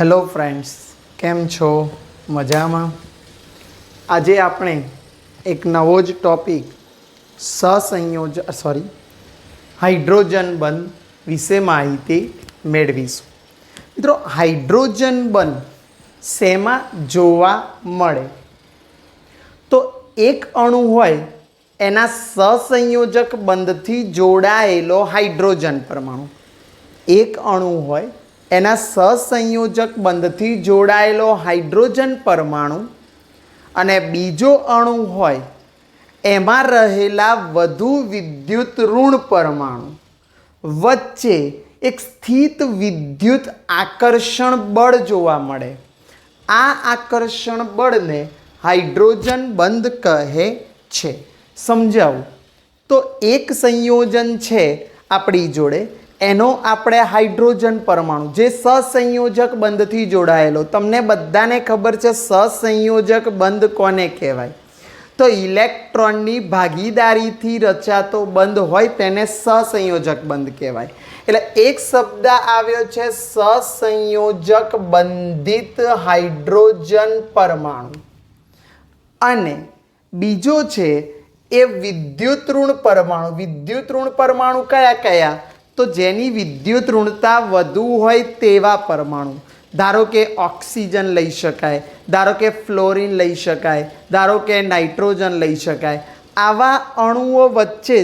Hello friends, કેમ છો? મજામાં? આજે આપણે એક નવો જ ટોપિક હાઇડ્રોજન બંધ વિશે માહિતી મેળવીશું. મિત્રો, હાઇડ્રોજન બંધ શેમાં જોવા મળે? તો એક અણુ હોય એના સહસંયોજક બંધથી જોડાયેલો હાઇડ્રોજન પરમાણુ. એક અણુ હોય એના સહસંયોજક બંધથી જોડાયેલો હાઇડ્રોજન પરમાણુ અને બીજો અણુ હોય એમાં રહેલા વધુ વિદ્યુત ઋણ પરમાણુ વચ્ચે એક સ્થિત વિદ્યુત આકર્ષણ બળ જોવા મળે. આ આકર્ષણ બળને હાઇડ્રોજન બંધ કહે છે. સમજાવું તો એક સંયોજન છે આપણી જોડે, એનો આપણે હાઇડ્રોજન પરમાણુ જે સહસંયોજક બંધથી જોડાયેલો, તમને બધાને ખબર છે સહસંયોજક બંધ કોને કહેવાય? તો ઇલેક્ટ્રોનની ભાગીદારીથી રચાતો બંધ હોય તેને સહસંયોજક બંધ કહેવાય. એટલે એક શબ્દ આવ્યો છે સહસંયોજક બંધિત હાઇડ્રોજન પરમાણુ, અને બીજો છે એ વિદ્યુત ઋણ પરમાણુ. વિદ્યુત ઋણ પરમાણુ કયા કયા? તો જેની વિદ્યુત ઋણતા વધુ હોય તેવા પરમાણુ. ધારો કે ઓક્સિજન લઈ શકાય, ધારો કે ફ્લોરિન લઈ શકાય, ધારો કે નાઇટ્રોજન લઈ શકાય. આવા અણુઓ વચ્ચે,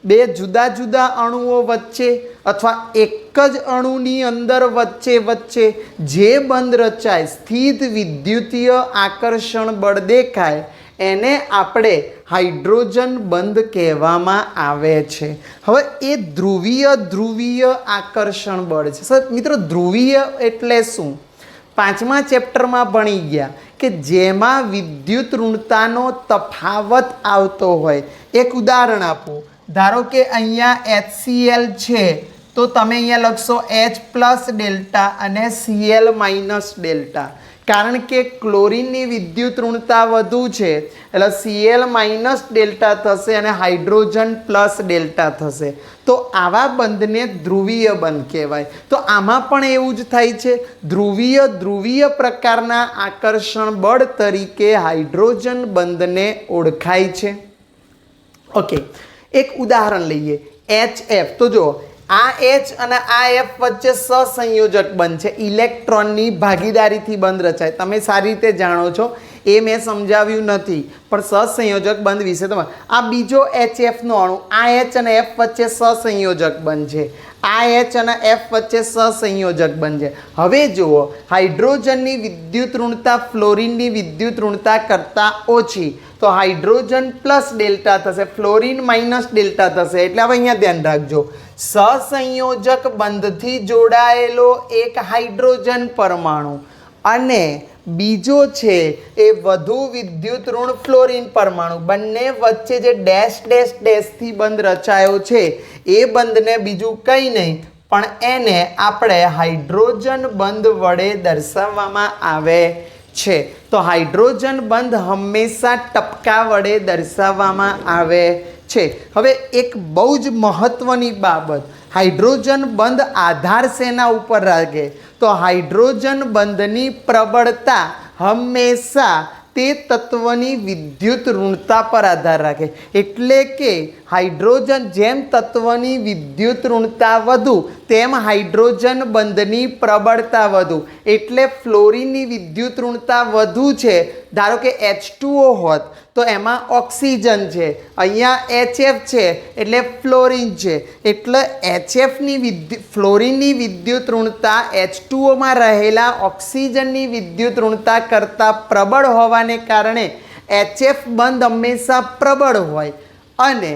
બે જુદા જુદા અણુઓ વચ્ચે અથવા એક જ અણુની અંદર વચ્ચે જે બંધ રચાય, સ્થિત વિદ્યુતીય આકર્ષણ બળ દેખાય, એને આપણે હાઇડ્રોજન બંધ કહેવામાં આવે છે. હવે એ ધ્રુવીય આકર્ષણ બળ છે. સર મિત્રો, ધ્રુવીય એટલે શું? 5મા ચેપ્ટરમાં ભણી ગયા કે જેમાં વિદ્યુત ઋણતાનો તફાવત આવતો હોય. એક ઉદાહરણ આપો. ધારો કે અહીંયા HCl છે તો તમે અહીંયા લખશો H પ્લસ ડેલ્ટા અને Cl માઇનસ ડેલ્ટા. કારણ કે ક્લોરીનની વિદ્યુત ઋણતા વધુ છે એટલે Cl માઇનસ ડેલ્ટા થશે અને હાઇડ્રોજન પ્લસ ડેલ્ટા થશે. તો આવા બંધને ધ્રુવીય બંધ કહેવાય. તો આમાં પણ એવું જ થાય છે. ધ્રુવીય પ્રકારના આકર્ષણ બળ તરીકે હાઇડ્રોજન બંધને ઓળખાય છે. ઓકે, એક ઉદાહરણ લઈએ. HF. તો જો આ H અને આ F વચ્ચે સહસંયોજક બંધ છે, ઇલેક્ટ્રોનની ભાગીદારીથી બંધ રચાય. તમે સારી રીતે જાણો છો, એ મેં સમજાવ્યું નથી, પણ સહસંયોજક બંધ વિશે તમે. આ બીજો HFનો અણુ, આ H અને F વચ્ચે સહસંયોજક બંધ છે, આ H અને F વચ્ચે સહસંયોજક બંધ છે. હવે જુઓ, હાઇડ્રોજનની વિદ્યુત ઋણતા ફ્લોરિનની વિદ્યુત ઋણતા કરતાં ઓછી, તો હાઇડ્રોજન પ્લસ ડેલ્ટા થશે, ફ્લોરિન માઇનસ ડેલ્ટા થશે. એટલે હવે અહીંયા ધ્યાન રાખજો, સહસંયોજક બંધથી જોડાયેલો એક હાઇડ્રોજન પરમાણુ અને બીજો છે એ વધુ વિદ્યુત ઋણ ફ્લોરિન પરમાણુ, બંને વચ્ચે જે ડેશ ડેશ ડેશથી બંધ રચાયો છે એ બંધને બીજું કંઈ નહીં પણ એને આપણે હાઇડ્રોજન બંધ વડે દર્શાવવામાં આવે છે. તો હાઇડ્રોજન બંધ હંમેશા ટપકા વડે દર્શાવવામાં આવે છે. હવે એક બહુ જ મહત્વની બાબત, હાઇડ્રોજન બંધ આધાર શેના ઉપર રાખે? તો હાઇડ્રોજન બંધની પ્રબળતા હંમેશા તે તત્વની વિદ્યુત ઋણતા પર આધાર રાખે. એટલે કે હાઇડ્રોજન, જેમ તત્વની વિદ્યુત ઋણતા વધુ તેમ હાઇડ્રોજન બંધની પ્રબળતા વધુ. એટલે ફ્લોરિનની વિદ્યુત ઋણતા વધુ છે. ધારો કે H2O હોત તો એમાં ઓક્સિજન છે, અહીંયા HF છે એટલે ફ્લોરિન છે. એટલે ફ્લોરિનની વિદ્યુત ઋણતા H2Oમાં રહેલા ઓક્સિજનની વિદ્યુત ઋણતા કરતાં પ્રબળ હોવાને કારણે HF બંધ હંમેશા પ્રબળ હોય, અને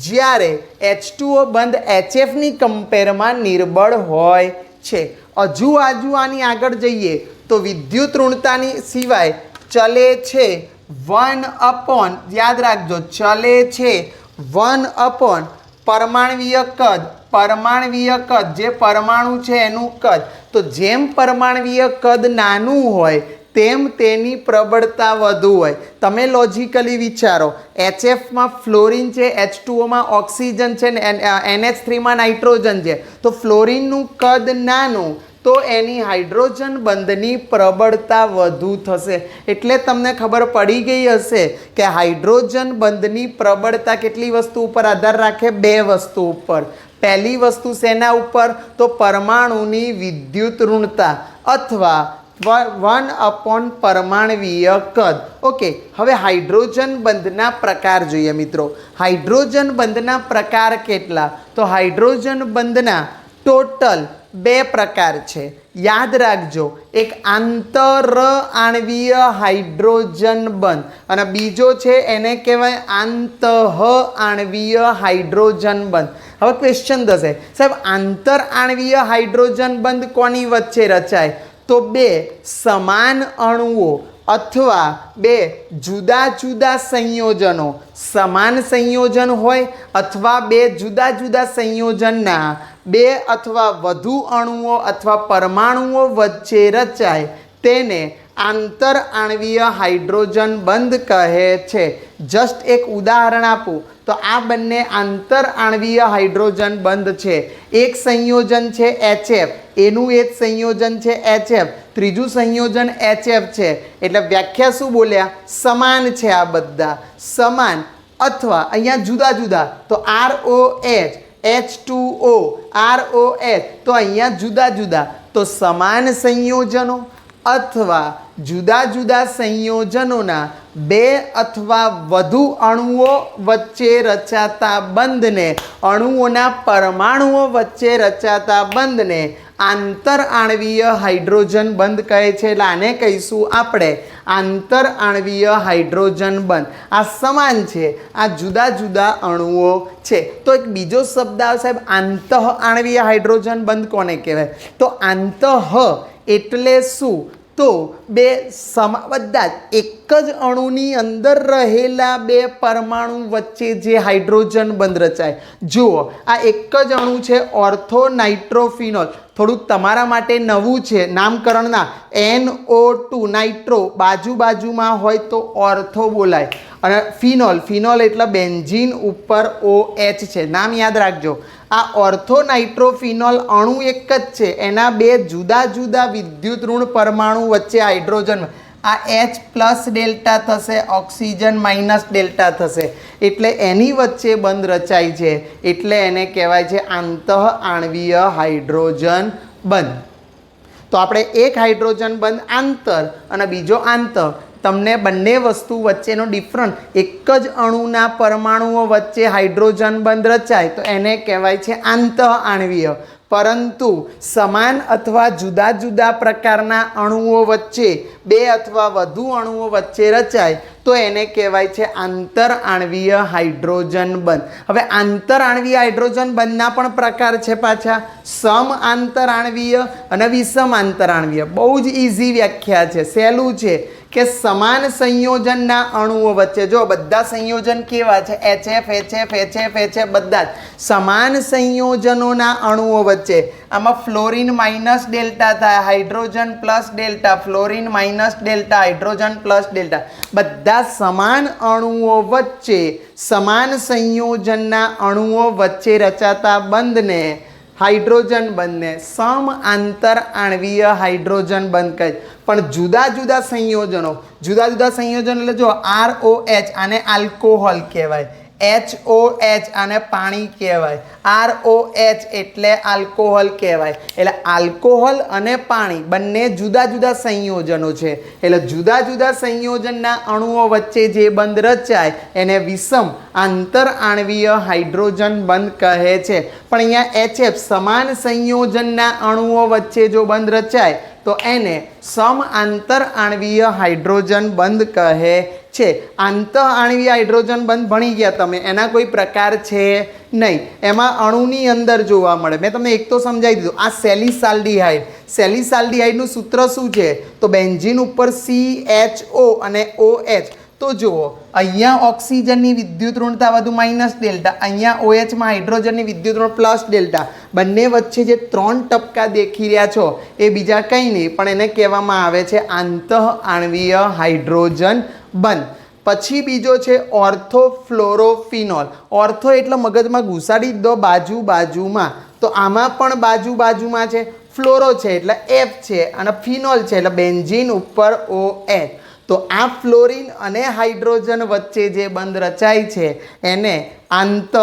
જ્યારે H2O બંધ HFની કમ્પેરમાં નિર્બળ હોય છે. હજુ આની આગળ જઈએ તો વિદ્યુત ઋણતાની સિવાય ચલે છે 1/, યાદ રાખજો, ચલે છે 1/, પરમાણવીય કદ, જે પરમાણુ છે એનું કદ. તો જેમ પરમાણવીય કદ નાનું હોય તેમ તેની પ્રબળતા વધુ હોય. તમે લોજિકલી વિચારો, HFમાં ફ્લોરિન છે, H2Oમાં ઓક્સિજન છે ને NH3માં નાઇટ્રોજન છે. તો ફ્લોરિનનું કદ નાનું તો એની હાઇડ્રોજન બંધની પ્રબળતા વધુ થશે. એટલે તમને ખબર પડી ગઈ હશે કે હાઇડ્રોજન બંધની પ્રબળતા કેટલી વસ્તુ ઉપર આધાર રાખે? 2 વસ્તુ ઉપર. પહેલી વસ્તુ શેના ઉપર? તો પરમાણુની વિદ્યુત ઋણતા અથવા 1 પરમાણવીય કદ. ઓકે, હવે હાઇડ્રોજન બંધના પ્રકાર જોઈએ મિત્રો. હાઇડ્રોજન બંધના પ્રકાર કેટલા? તો હાઇડ્રોજન બંધના ટોટલ 2 પ્રકાર છે. યાદ રાખજો, એક આંતર આણ્વીય હાઇડ્રોજન બંધ અને બીજો છે એને કહેવાય આંતઃ આણ્વીય હાઇડ્રોજન બંધ. હવે ક્વેશ્ચન થશે, સાહેબ આંતર આણ્વીય હાઇડ્રોજન બંધ કોની વચ્ચે રચાય? તો 2 સમાન અણુઓ અથવા 2 જુદા જુદા સંયોજનો, સમાન સંયોજન હોય અથવા 2 જુદા જુદા સંયોજનના 2 અથવા વધુ અણુઓ અથવા પરમાણુઓ વચ્ચે રચાય તેને આંતર આણ્વીય હાઇડ્રોજન બંધ કહે છે. જસ્ટ એક ઉદાહરણ આપું તો આ બંને આંતર આણ્વીય હાઇડ્રોજન બંધ છે. એક સંયોજન છે HF, એનું એક સંયોજન છે HF, ત્રીજું સંયોજન HF છે. એટલે વ્યાખ્યા શું બોલ્યા? સમાન છે આ બધા, સમાન અથવા અહીંયા જુદા જુદા તો ROH, H2O, ROH તો અહીંયા જુદા જુદા તો સમાન સંયોજનો અથવા જુદા જુદા સંયોજનોના 2 અથવા વધુ અણુઓ વચ્ચે રચાતા બંધને, અણુઓના પરમાણુઓ વચ્ચે રચાતા બંધને આંતર આણ્વીય હાઇડ્રોજન બંધ કહે છે. એટલે આને કહીશું આપણે આંતર આણ્વીય હાઇડ્રોજન બંધ. આ સમાન છે, આ જુદા જુદા અણુઓ છે. તો એક બીજો શબ્દ આવે સાહેબ, આંતઃ આણ્વીય હાઇડ્રોજન બંધ કોને કહેવાય? તો આંતઃ એટલે શું? તો 2 બધા જ એક જ અણુની અંદર રહેલા 2 પરમાણુ વચ્ચે જે હાઇડ્રોજન બંધ રચાય. જુઓ, આ એક જ અણુ છે ઓર્થો નાઇટ્રોફિનોલ. થોડુંક તમારા માટે નવું છે નામકરણના, NO2 નાઇટ્રો બાજુમાં હોય તો ઓર્થો બોલાય અને ફિનોલ, ફિનોલ એટલે બેન્ઝીન ઉપર OH છે, નામ યાદ રાખજો. આ ઓર્થો નાઇટ્રોફિનોલ અણુ એક જ છે, એના 2 જુદા જુદા વિદ્યુત ઋણ પરમાણુ વચ્ચે હાઇડ્રોજન, આ H પ્લસ ડેલ્ટા થશે, ઓક્સિજન માઇનસ ડેલ્ટા થશે, એટલે એની વચ્ચે બંધ રચાય છે. એટલે એને કહેવાય છે આંતઃ આણ્વીય હાઇડ્રોજન બંધ. તો આપણે એક હાઇડ્રોજન બંધ આંતર અને બીજો આંતઃ, તમને બંને વસ્તુ વચ્ચેનો ડિફરન્ટ, એક જ અણુના પરમાણુઓ વચ્ચે હાઇડ્રોજન બંધ રચાય તો એને કહેવાય છે આંતઃ આણ્વીય. પરંતુ સમાન અથવા જુદા જુદા પ્રકારના અણુઓ વચ્ચે 2 અથવા વધુ અણુઓ વચ્ચે રચાય તો એને કહેવાય છે આંતર આણ્વીય હાઇડ્રોજન બંધ. હવે આંતર આણ્વીય હાઇડ્રોજન બંધના પણ પ્રકાર છે પાછા, સમ આંતર આણ્વીય અને વિષમ આંતર આણ્વીય. બહુ જ ઇઝી વ્યાખ્યા છે, સહેલું છે કે સમાન સંયોજનના અણુઓ વચ્ચે, જો બધા સંયોજન કેવા છે? HF, HF, HF, HF બધા જ સમાન સંયોજનોના અણુઓ વચ્ચે. આમાં ફ્લોરિન માઇનસ ડેલ્ટા થાય, hydrogen plus delta, fluorine minus delta, hydrogen plus delta, બધા સમાન અણુઓ વચ્ચે, સમાન સંયોજનના અણુઓ વચ્ચે રચાતા બંધને, હાઇડ્રોજન બંધને સમ આંતર આણ્વીય હાઇડ્રોજન બંધ કહે. પણ જુદા જુદા સંયોજનો, જુદા જુદા સંયોજનો એટલે જો ROH આને આલ્કોહોલ કહેવાય, HOH આને પાણી કહેવાય, ROH એટલે આલ્કોહોલ કહેવાય. એટલે આલ્કોહોલ અને પાણી બંને જુદા જુદા સંયોજનો છે. એટલે જુદા જુદા સંયોજનના અણુઓ વચ્ચે જે બંધ રચાય એને વિષમ આંતર આણ્વીય હાઇડ્રોજન બંધ કહે છે. પણ અહીંયા HF સમાન સંયોજનના અણુઓ વચ્ચે જો બંધ રચાય તો એને સમ આંતર આણ્વીય હાઇડ્રોજન બંધ કહે છે. આંતઃ આણ્વીય હાઇડ્રોજન બંધ ભણી ગયા તમે, એના કોઈ પ્રકાર છે નહીં, એમાં અણુની અંદર જોવા મળે. મેં તમને એક તો સમજાવી દીધું, આ સેલિસાલ્ડીહાઇડ, સેલિસાલ્ડીહાઇડનું સૂત્ર શું છે? તો બેન્ઝીન ઉપર CHO અને OH. તો જુઓ, અહીંયા ઓક્સિજનની વિદ્યુત ઋણતા વધુ માઇનસ ડેલ્ટા, અહીંયા OHમાં હાઇડ્રોજનની વિદ્યુત ઋણ પ્લસ ડેલ્ટા, બંને વચ્ચે જે 3 ટપકા દેખી રહ્યા છો એ બીજા કંઈ નહીં પણ એને કહેવામાં આવે છે આંતઃ આણ્વીય હાઇડ્રોજન બંધ. પછી બીજો છે ઓર્થોફ્લોરોફિનોલ. ઓર્થો એટલે મગજમાં ઘુસાડી દો બાજુમાં, તો આમાં પણ બાજુમાં છે. ફ્લોરો છે એટલે F છે અને ફિનોલ છે એટલે બેન્ઝીન ઉપર OH. તો આ ફ્લોરિન અને હાઇડ્રોજન વચ્ચે જે બંધ રચાય છે એને આંતઃ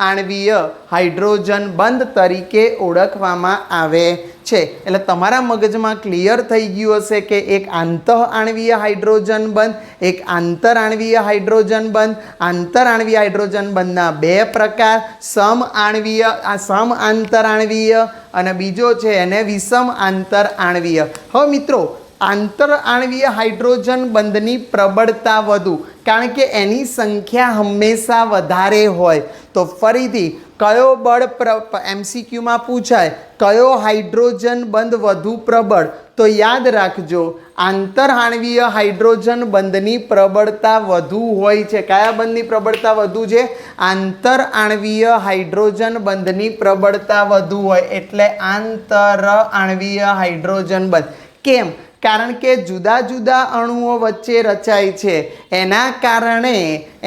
આણ્વીય હાઇડ્રોજન બંધ તરીકે ઓળખવામાં આવે છે. એટલે તમારા મગજમાં ક્લિયર થઈ ગયું હશે કે એક આંતઃ આણ્વીય હાઇડ્રોજન બંધ, એક આંતર આણ્વીય હાઇડ્રોજન બંધ. આંતર આણ્વીય હાઇડ્રોજન બંધના બે પ્રકાર, સમ આંતર આણ્વીય અને બીજો છે એને વિષમ આંતર આણ્વીય. હવે મિત્રો આંતર આણ્વીય હાઇડ્રોજન બંધની પ્રબળતા વધુ, કારણ કે એની સંખ્યા હંમેશા વધારે હોય. તો ફરીથી કયો બળ MCQમાં પૂછાય, કયો હાઇડ્રોજન બંધ વધુ પ્રબળ? તો યાદ રાખજો આંતર આણ્વીય હાઇડ્રોજન બંધની પ્રબળતા વધુ હોય છે. કયા બંધની પ્રબળતા વધુ છે? આંતર આણ્વીય હાઇડ્રોજન બંધની પ્રબળતા વધુ હોય એટલે આંતર આણ્વીય હાઇડ્રોજન બંધ. કેમ? કારણ કે જુદા જુદા અણુઓ વચ્ચે રચાય છે, એના કારણે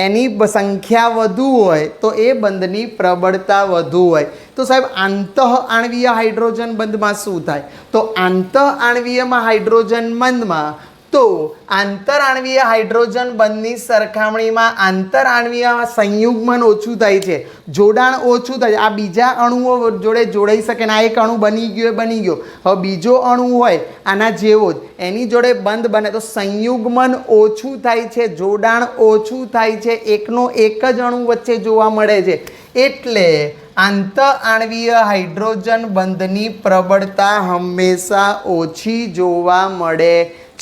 એની સંખ્યા વધુ હોય તો એ બંધની પ્રબળતા વધુ હોય. તો સાહેબ આંતઃ આણ્વીય હાઇડ્રોજન બંધમાં શું થાય? તો આંતઃ આણ્વીયમાં હાઇડ્રોજન બંધમાં તો આંતર આણ્વીય હાઇડ્રોજન બંધની સરખામણીમાં આંતર આણ્વીય સંયુગ્મન ઓછું થાય છે, જોડાણ ઓછું થાય છે. આ બીજા અણુઓ જોડે જોડાઈ શકે ને આ એક અણુ બની ગયો. હવે બીજો અણુ હોય આના જેવો જ, એની જોડે બંધ બને તો સંયુગ્મન ઓછું થાય છે, જોડાણ ઓછું થાય છે, એકનો એક જ અણુ વચ્ચે જોવા મળે છે. એટલે આંતર આણ્વીય હાઇડ્રોજન બંધની પ્રબળતા હંમેશા ઓછી જોવા મળે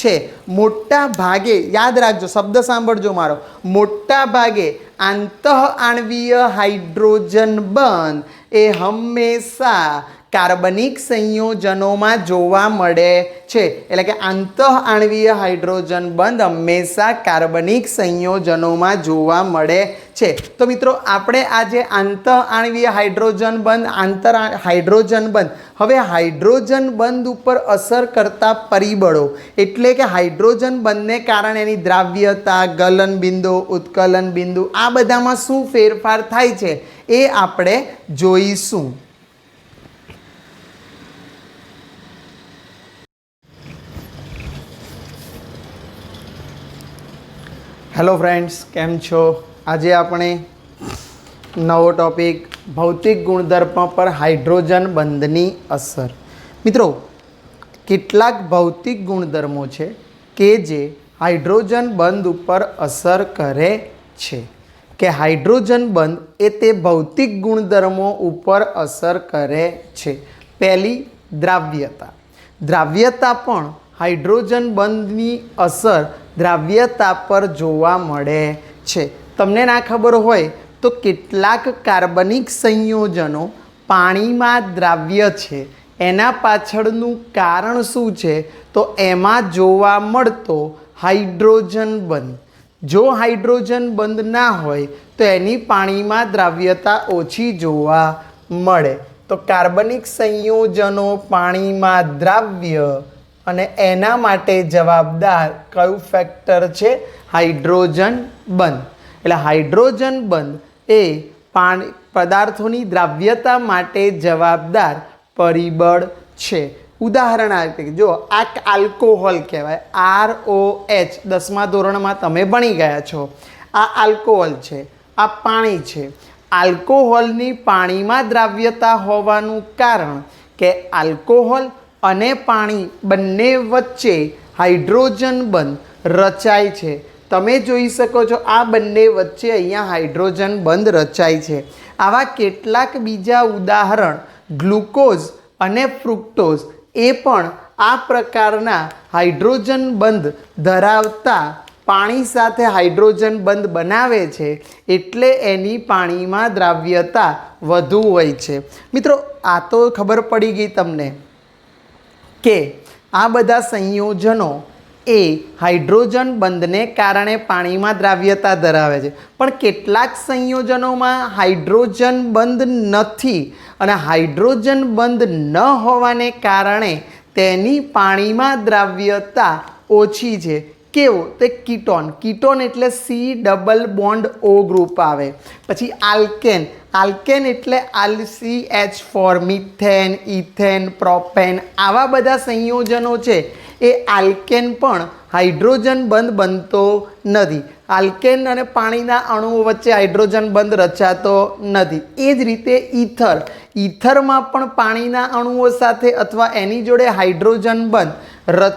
છે. મોટા ભાગે યાદ રાખજો, શબ્દ સાંભળજો મારો, મોટા ભાગે આંતઃ આણ્વીય હાઇડ્રોજન બંધ એ હંમેશા કાર્બનિક સંયોજનોમાં જોવા મળે છે. એટલે કે આંતઃ આણ્વીય હાઇડ્રોજન બંધ હંમેશા કાર્બનિક સંયોજનોમાં જોવા મળે છે. તો મિત્રો આપણે આજે આંતઃ આણ્વીય હાઇડ્રોજન બંધ, હાઇડ્રોજન બંધ, હવે હાઇડ્રોજન બંધ ઉપર અસર કરતા પરિબળો એટલે કે હાઇડ્રોજન બંધને કારણે એની દ્રાવ્યતા, ગલન બિંદુ, ઉત્કલન બિંદુ આ બધામાં શું ફેરફાર થાય છે એ આપણે જોઈશું. હેલો ફ્રેન્ડ્સ, કેમ છો? આજે આપણે નવો ટોપિક ભૌતિક ગુણધર્મ પર હાઇડ્રોજન બંધની અસર. મિત્રો કેટલાક ભૌતિક ગુણધર્મો છે કે જે હાઇડ્રોજન બંધ ઉપર અસર કરે છે, કે હાઇડ્રોજન બંધ એ તે ભૌતિક ગુણધર્મો ઉપર અસર કરે છે. પહેલી દ્રાવ્યતા. દ્રાવ્યતા પણ હાઇડ્રોજન બંધની અસર દ્રાવ્યતા પર જોવા મળે છે. તમને ના ખબર હોય તો કેટલાક કાર્બનિક સંયોજનો પાણીમાં દ્રાવ્ય છે, એના પાછળનું કારણ શું છે? તો એમાં જોવા મળતો હાઇડ્રોજન બંધ. જો હાઇડ્રોજન બંધ ના હોય તો એની પાણીમાં દ્રાવ્યતા ઓછી જોવા મળે. તો કાર્બનિક સંયોજનો પાણીમાં દ્રાવ્ય અને એના માટે જવાબદાર કયું ફેક્ટર છે? હાઇડ્રોજન બંધ. એટલે હાઇડ્રોજન બંધ એ પદાર્થોની દ્રાવ્યતા માટે જવાબદાર પરિબળ છે. ઉદાહરણ આપીએ, જો આ આલ્કોહોલ કહેવાય, ROH, 10મા ધોરણમાં તમે ભણી ગયા છો. આ આલ્કોહોલ છે, આ પાણી છે. આલ્કોહોલની પાણીમાં દ્રાવ્યતા હોવાનું કારણ કે આલ્કોહોલ અને પાણી બંને વચ્ચે હાઇડ્રોજન બંધ રચાય છે. તમે જોઈ શકો છો આ બંને વચ્ચે અહીંયા હાઇડ્રોજન બંધ રચાય છે. આવા કેટલાક બીજા ઉદાહરણ ગ્લુકોઝ અને ફ્રુક્ટોઝ એ પણ આ પ્રકારના હાઇડ્રોજન બંધ ધરાવતા પાણી સાથે હાઇડ્રોજન બંધ બનાવે છે, એટલે એની પાણીમાં દ્રાવ્યતા વધુ હોય છે. મિત્રો આ તો ખબર પડી ગઈ તમને કે આ બધા સંયોજનો એ હાઇડ્રોજન બંધને કારણે પાણીમાં દ્રાવ્યતા ધરાવે છે. પણ કેટલાક સંયોજનોમાં હાઇડ્રોજન બંધ નથી અને હાઇડ્રોજન બંધ ન હોવાને કારણે તેની પાણીમાં દ્રાવ્યતા ઓછી છે. કેવો તે કીટોન, કીટોન એટલે C++ ગ્રુપ આવે. પછી આલ્કેન, આલ્કેન એટલે CH4, મિથેન, ઇથેન, પ્રોપેન, આવા બધા સંયોજનો છે એ આલ્કેન પણ હાઇડ્રોજન બંધ બનતો નથી. આલ્કેન અને પાણીના અણુઓ વચ્ચે હાઇડ્રોજન બંધ રચાતો નથી. એ જ રીતે ઈથર, ઈથરમાં પણ પાણીના અણુઓ સાથે અથવા એની જોડે હાઇડ્રોજન બંધ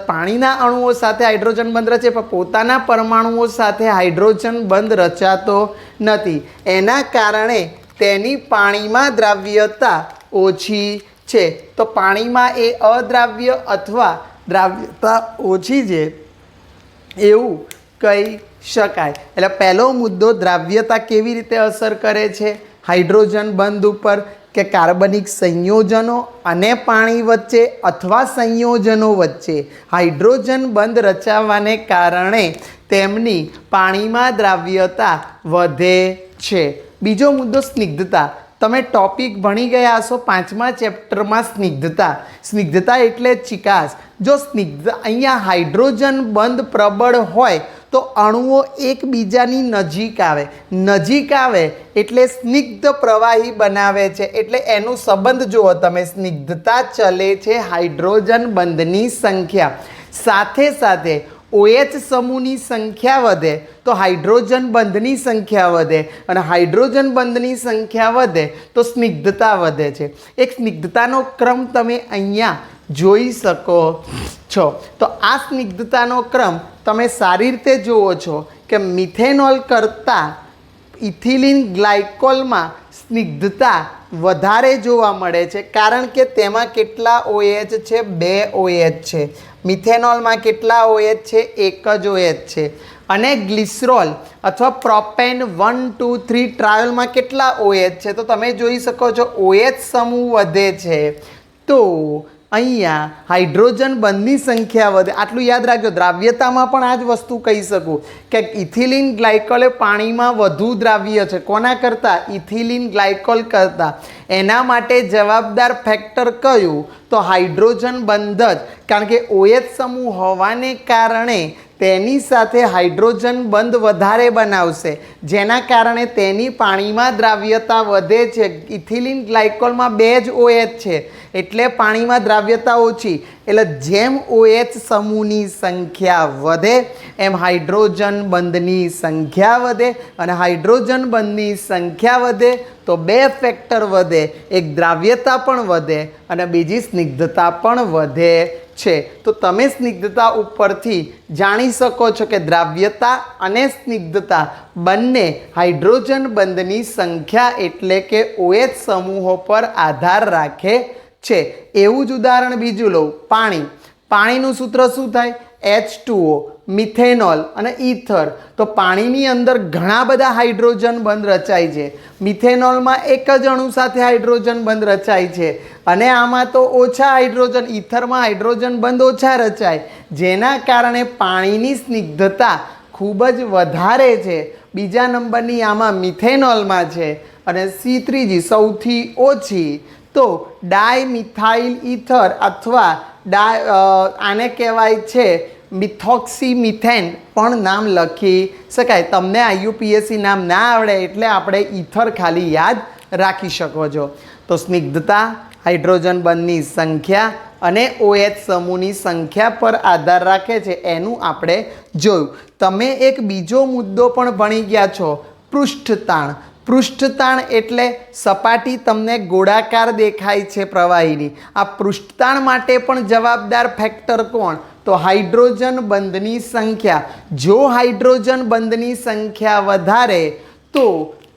પાણીના અણુઓ સાથે હાઇડ્રોજન બંધ રચે પણ પોતાના પરમાણુઓ સાથે હાઇડ્રોજન બંધ રચાતો નથી. એના કારણે તેની પાણીમાં દ્રાવ્યતા ઓછી છે. તો પાણીમાં એ અદ્રાવ્ય અથવા દ્રાવ્યતા ઓછી છે એવું કહી શકાય. એટલે પહેલો મુદ્દો દ્રાવ્યતા કેવી રીતે અસર કરે છે હાઇડ્રોજન બંધ ઉપર, કે કાર્બનિક સંયોજનો અને પાણી વચ્ચે અથવા સંયોજનો વચ્ચે હાઇડ્રોજન બંધ રચાવાને કારણે તેમની પાણીમાં દ્રાવ્યતા વધે છે. બીજો મુદ્દો સ્નિગ્ધતા. તમે ટોપિક ભણી ગયા હશો 5મા ચેપ્ટરમાં સ્નિગ્ધતા. સ્નિગ્ધતા એટલે ચિકાસ. જો અહીંયા હાઇડ્રોજન બંધ પ્રબળ હોય તો અણુઓ એકબીજાની નજીક આવે, નજીક આવે એટલે સ્નિગ્ધ પ્રવાહી બનાવે છે. એટલે એનો સંબંધ જુઓ તમે, સ્નિગ્ધતા ચલે છે હાઇડ્રોજન બંધની સંખ્યા સાથે સાથે OH સમૂહની સંખ્યા વધે તો હાઇડ્રોજન બંધની સંખ્યા વધે, અને હાઇડ્રોજન બંધની સંખ્યા વધે તો સ્નિગ્ધતા વધે છે. એક સ્નિગ્ધતાનો ક્રમ તમે અહીંયા જોઈ શકો છો. તો આ સ્નિગ્ધતાનો ક્રમ તમે સારી રીતે જુઓ છો કે મિથેનોલ કરતાં ઇથિલિન ગ્લાયકોલમાં સ્નિગ્ધતા વધારે જોવા મળે છે, કારણ કે તેમાં કેટલા OH છે? 2 OH છે. મિથેનોલમાં કેટલા OH છે? 1 જ OH છે. અને ગ્લિસરોલ અથવા પ્રોપેન 1, 2, 3 ટ્રાયોલમાં કેટલા OH છે? તો તમે જોઈ શકો છો OH સમૂહ વધે છે તો અહીંયા હાઇડ્રોજન બંધની સંખ્યા વધે. આટલું યાદ રાખજો. દ્રાવ્યતામાં પણ આ જ વસ્તુ કહી શકું કે ઇથિલિન ગ્લાયકોલ એ પાણીમાં વધુ દ્રાવ્ય છે. કોના કરતાં? ઇથિલિન ગ્લાયકોલ કરતાં. એના માટે જવાબદાર ફેક્ટર કયું? તો હાઇડ્રોજન બંધ જ, કારણ કે OH સમૂહ હોવાને કારણે તેની સાથે હાઇડ્રોજન બંધ વધારે બનાવશે, જેના કારણે તેની પાણીમાં દ્રાવ્યતા વધે છે. ઇથિલિન ગ્લાયકોલમાં 2 જ OH છે એટલે પાણીમાં દ્રાવ્યતા ઓછી. એટલે જેમ OH સમૂહની સંખ્યા વધે એમ હાઇડ્રોજન બંધની સંખ્યા વધે, અને હાઇડ્રોજન બંધની સંખ્યા વધે તો 2 ફેક્ટર વધે. એક દ્રાવ્યતા પણ વધે અને બીજી સ્નિગ્ધતા પણ વધે છે. તો તમે સ્નિગ્ધતા ઉપરથી જાણી શકો છો કે દ્રાવ્યતા અને સ્નિગ્ધતા બંને હાઇડ્રોજન બંધની સંખ્યા એટલે કે OH સમૂહો પર આધાર રાખે છે. એવું જ ઉદાહરણ બીજું લઉં, પાણી. પાણીનું સૂત્ર શું થાય? H2O, મિથેનોલ અને ઈથર. તો પાણીની અંદર ઘણા બધા હાઇડ્રોજન બંધ રચાય છે. મિથેનોલમાં 1 જ અણુ સાથે હાઇડ્રોજન બંધ રચાય છે, અને આમાં તો ઓછા હાઇડ્રોજન, ઈથરમાં હાઇડ્રોજન બંધ ઓછા રચાય, જેના કારણે પાણીની સ્નિગ્ધતા ખૂબ જ વધારે છે. બીજા નંબરની આમાં મિથેનોલમાં છે, અને ત્રીજી સૌથી ઓછી તો ડાયમિથાઇલ ઈથર અથવા આને કહેવાય છે મિથોક્સીમિથેન પણ નામ લખી શકાય. તમને IUPAC નામ ના આવડે એટલે આપણે ઈથર ખાલી યાદ રાખી શકો છો. તો સ્નિગ્ધતા હાઇડ્રોજન બંધની સંખ્યા અને OH સમૂહની સંખ્યા પર આધાર રાખે છે, એનું આપણે જોયું. તમે એક બીજો મુદ્દો પણ ભણી ગયા છો, પૃષ્ઠતાણ. પૃષ્ઠતાણ એટલે સપાટી તમને ગોળાકાર દેખાય છે પ્રવાહીની. આ પૃષ્ઠતાણ માટે પણ જવાબદાર ફેક્ટર કોણ? તો હાઇડ્રોજન બંધની સંખ્યા. જો હાઇડ્રોજન બંધની સંખ્યા વધારે તો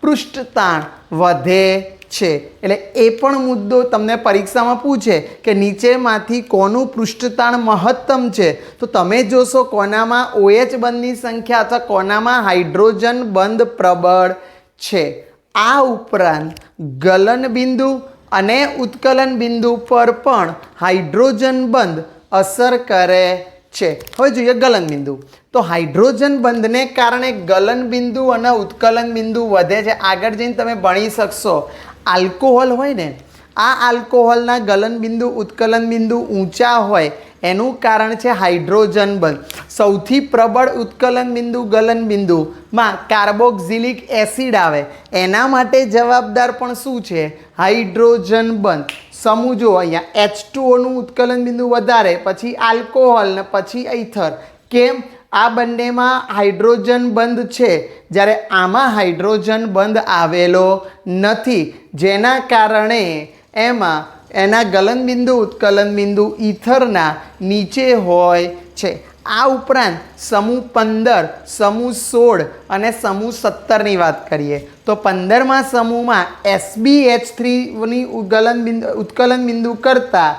પૃષ્ઠતાણ વધે છે. એટલે એ પણ મુદ્દો તમને પરીક્ષામાં પૂછે કે નીચેમાંથી કોનું પૃષ્ઠતાણ મહત્તમ છે, તો તમે જોશો કોનામાં OH બંધની સંખ્યા અથવા કોનામાં હાઇડ્રોજન બંધ પ્રબળ છે. આ ઉપરાંત ગલન બિંદુ અને ઉત્કલન બિંદુ પર પણ હાઇડ્રોજન બંધ અસર કરે છે. હવે જોઈએ ગલન બિંદુ. તો હાઇડ્રોજન બંધને કારણે ગલન બિંદુ અને ઉત્કલન બિંદુ વધે છે. આગળ જઈને તમે ભણી શકશો. આલ્કોહોલ હોય ને, આ આલ્કોહોલના ગલન બિંદુ ઉત્કલન બિંદુ ઊંચા હોય એનું કારણ છે હાઇડ્રોજન બંધ. સૌથી પ્રબળ ઉત્કલન બિંદુ ગલન બિંદુમાં કાર્બોક્સિલિક એસિડ આવે, એના માટે જવાબદાર પણ શું છે? હાઇડ્રોજન બંધ. સમૂહ જો અહીંયા H2Oનું ઉત્કલન બિંદુ વધારે, પછી આલ્કોહોલ ને પછી ઇથર. કેમ? આ બંનેમાં હાઇડ્રોજન બંધ છે, જ્યારે આમાં હાઇડ્રોજન બંધ આવેલો નથી, જેના કારણે એમાં એના ગલન બિંદુ ઉત્કલન બિંદુ ઇથરના નીચે હોય છે. આ ઉપરાંત સમૂહ 15, સમૂહ 16 અને સમૂહ 17ની વાત કરીએ તો 15મા સમૂહમાં SbH3ની ઉત્કલન બિંદુ કરતાં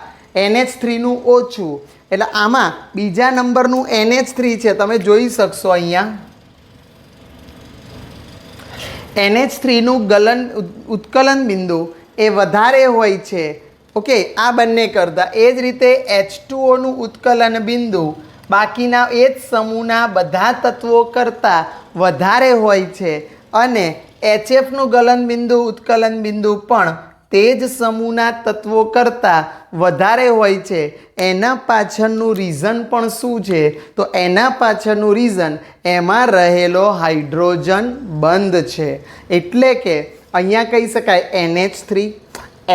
NH3નું ઓછું, એટલે આમાં બીજા નંબરનું NH3 છે. તમે જોઈ શકશો અહીંયા NH3નું ઉત્કલન બિંદુ એ વધારે હોય છે, ઓકે, આ બંને કરતાં. એ જ રીતે H2Oનું ઉત્કલન બિંદુ બાકીના એ જ સમૂહના બધા તત્વો કરતાં વધારે હોય છે, અને HFનું ગલન બિંદુ ઉત્કલન બિંદુ પણ તે જ સમૂહના તત્વો કરતાં વધારે હોય છે. એના પાછળનું રીઝન પણ શું છે? તો એના પાછળનું રીઝન એમાં રહેલો હાઇડ્રોજન બંધ છે. એટલે કે અહીંયા કહી શકાય NH3,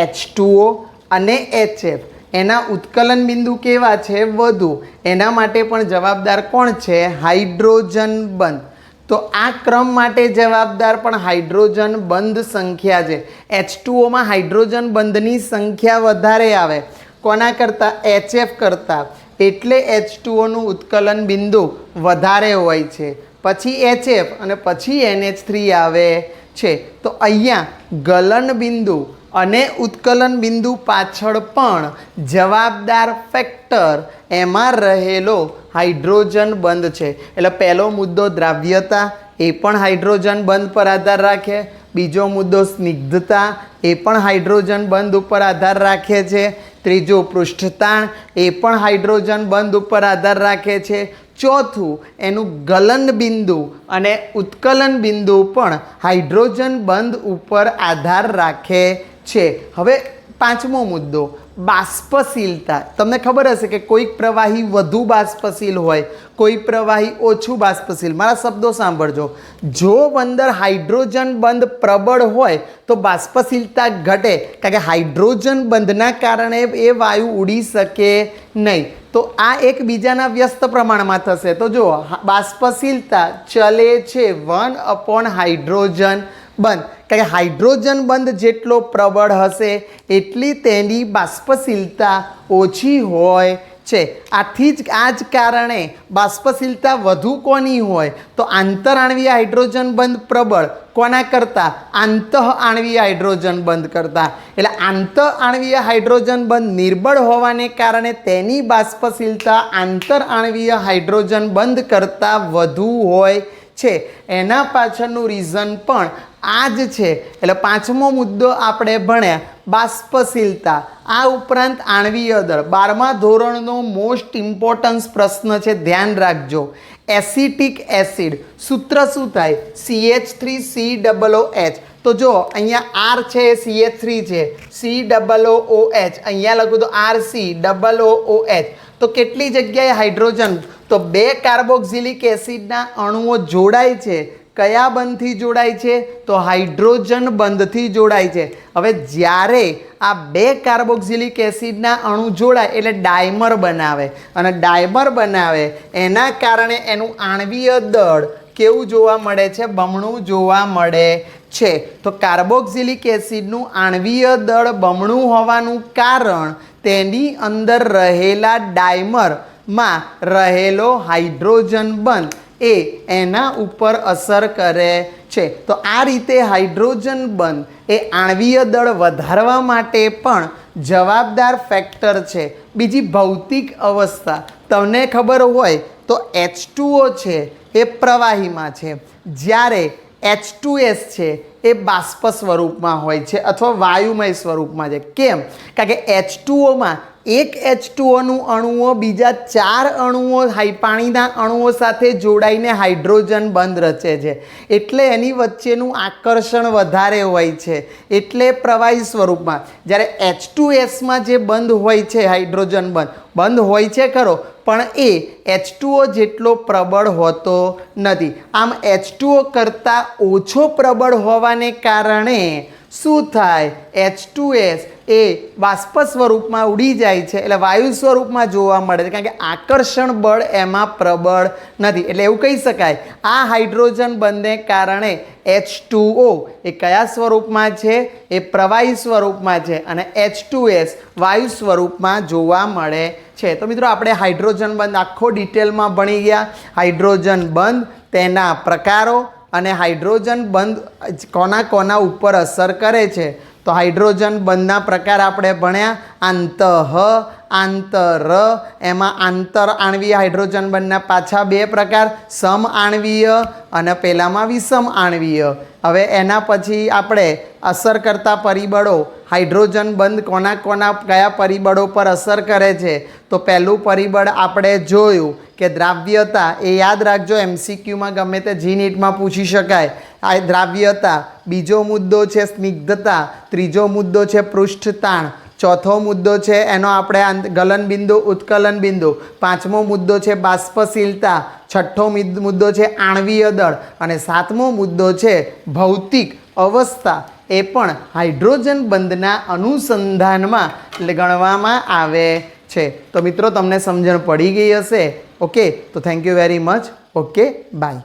H2O અને HF એના ઉત્કલન બિંદુ કેવા છે? વધુ. એના માટે પણ જવાબદાર કોણ છે? હાઇડ્રોજન બંધ. તો આ ક્રમ માટે જવાબદાર પણ હાઇડ્રોજન બંધ સંખ્યા છે. H2Oમાં હાઇડ્રોજન બંધની સંખ્યા વધારે આવે, કોના કરતાં? HF કરતાં. એટલે H2Oનું ઉત્કલન બિંદુ વધારે હોય છે, પછી HF અને પછી NH3 આવે છે. તો અહીંયા ગલન બિંદુ અને ઉત્કલન બિંદુ પાછળ પણ જવાબદાર ફેક્ટર એમાં રહેલો હાઇડ્રોજન બંધ છે. એટલે પહેલો મુદ્દો દ્રાવ્યતા, એ પણ હાઇડ્રોજન બંધ પર આધાર રાખે. બીજો મુદ્દો સ્નિગ્ધતા, એ પણ હાઇડ્રોજન બંધ ઉપર આધાર રાખે છે. ત્રીજો પૃષ્ઠતાણ, એ પણ હાઇડ્રોજન બંધ ઉપર આધાર રાખે છે. ચોથું એનું ગલન બિંદુ અને ઉત્કલન બિંદુ પણ હાઇડ્રોજન બંધ ઉપર આધાર રાખે છે. હવે પાંચમો મુદ્દો બાષ્પશીલતા. તમને ખબર હશે કે કોઈક પ્રવાહી વધુ બાષ્પશીલ હોય, કોઈ પ્રવાહી ઓછું બાષ્પશીલ. મારા શબ્દો સાંભળજો. જો અંદર હાઇડ્રોજન બંધ પ્રબળ હોય તો બાષ્પશીલતા ઘટે, કારણ કે હાઇડ્રોજન બંધના કારણે એ વાયુ ઉડી શકે નહીં. તો આ એકબીજાના વ્યસ્ત પ્રમાણમાં થશે. તો જો બાષ્પશીલતા ચલે છે 1 હાઇડ્રોજન બંધ, કારણ કે હાઇડ્રોજન બંધ જેટલો પ્રબળ હશે એટલી તેની બાષ્પશીલતા ઓછી હોય છે. આથી જ આ જ કારણે બાષ્પશીલતા વધુ કોની હોય? તો આંતરઆણવીય હાઇડ્રોજન બંધ પ્રબળ કોના કરતાં? આંતઃઆણવીય હાઇડ્રોજન બંધ કરતાં. એટલે આંતરઆણવીય હાઇડ્રોજન બંધ નિર્બળ હોવાને કારણે તેની બાષ્પશીલતા આંતરઆણવીય હાઇડ્રોજન બંધ કરતાં વધુ હોય છે. એના પાછળનું રીઝન પણ આ જ છે. એટલે પાંચમો મુદ્દો આપણે ભણ્યા બાષ્પશીલતા. આ ઉપરાંત આણવીય દળ 12મા ધોરણનો મોસ્ટ ઇમ્પોર્ટન્સ પ્રશ્ન છે, ધ્યાન રાખજો. એસિટિક એસિડ સૂત્ર શું થાય? CH3COOH. તો જો અહીંયા R છે, CH3 છે, COOH અહીંયા લખું તો RCOOH. તો કેટલી જગ્યાએ હાઇડ્રોજન? તો 2 કાર્બોક્સિલિક એસિડના અણુઓ જોડાય છે. કયા બંધથી જોડાય છે? તો હાઇડ્રોજન બંધથી જોડાય છે. હવે જ્યારે આ 2 કાર્બોક્સિલિક એસિડના અણુ જોડાય એટલે ડાયમર બનાવે, અને ડાયમર બનાવે એના કારણે એનું આણવીય દળ કેવું જોવા મળે છે? બમણું જોવા મળે છે. તો કાર્બોક્સિલિક એસિડનું આણવીય દળ બમણું હોવાનું કારણ તેની અંદર રહેલા ડાયમરમાં રહેલો હાઇડ્રોજન બંધ એ એના ઉપર અસર કરે છે. તો આ રીતે હાઇડ્રોજન બંધ એ આણવીય દળ વધારવા માટે પણ જવાબદાર ફેક્ટર છે. બીજી ભૌતિક અવસ્થા તમને ખબર હોય તો H2O છે એ પ્રવાહીમાં છે, જ્યારે H2S છે એ બાષ્પ સ્વરૂપમાં હોય છે અથવા વાયુમય સ્વરૂપમાં છે. કેમ? કારણ કે H2Oમાં એક H2Oનું અણુઓ બીજા 4 અણુઓ પાણીના અણુઓ સાથે જોડાઈને હાઇડ્રોજન બંધ રચે છે, એટલે એની વચ્ચેનું આકર્ષણ વધારે હોય છે, એટલે પ્રવાહી સ્વરૂપમાં. જ્યારે H2Sમાં જે બંધ હોય છે હાઇડ્રોજન બંધ હોય છે ખરો, પણ એ H2O જેટલો પ્રબળ હોતો નથી. આમ H2O કરતાં ઓછો પ્રબળ હોવાને કારણે શું થાય, H2S એ બાષ્પ સ્વરૂપમાં ઉડી જાય છે, એટલે વાયુ સ્વરૂપમાં જોવા મળે છે, કારણ કે આકર્ષણ બળ એમાં પ્રબળ નથી. એટલે એવું કહી શકાય આ હાઇડ્રોજન બંધને કારણે H2O એ કયા સ્વરૂપમાં છે, એ પ્રવાહી સ્વરૂપમાં છે, અને H2S વાયુ સ્વરૂપમાં જોવા મળે છે. તો મિત્રો આપણે હાઇડ્રોજન બંધ આખો ડિટેલમાં ભણી ગયા. હાઇડ્રોજન બંધ, તેના પ્રકારો અને હાઇડ્રોજન બંધ કોના કોના ઉપર અસર કરે છે. તો હાઇડ્રોજન બંધના પ્રકાર આપણે ભણ્યા. આંતઃ, આંતર. એમાં આંતર આણવીય હાઇડ્રોજન બંધના પાછા 2 પ્રકાર, સમ આણવીય અને પહેલામાં વિષમ આણવીય. હવે એના પછી આપણે અસર કરતા પરિબળો, હાઇડ્રોજન બંધ કોના કોના કયા પરિબળો પર અસર કરે છે. તો પહેલું પરિબળ આપણે જોયું કે દ્રાવ્યતા, એ યાદ રાખજો, MCQમાં ગમે તે G-NEETમાં પૂછી શકાય. આ દ્રાવ્યતા. બીજો મુદ્દો છે સ્નિગ્ધતા. ત્રીજો મુદ્દો છે પૃષ્ઠતાણ. ચોથો મુદ્દો છે એનો આપણે ગલન બિંદુ, ઉત્કલન બિંદુ. પાંચમો મુદ્દો છે બાષ્પશીલતા. છઠ્ઠો મુદ્દો છે આણવીય દળ. અને સાતમો મુદ્દો છે ભૌતિક અવસ્થા. એ પણ હાઇડ્રોજન બંધના અનુસંધાનમાં ગણવામાં આવે છે. તો મિત્રો તમને સમજણ પડી ગઈ હશે. ઓકે, તો thank you very much. Okay, by.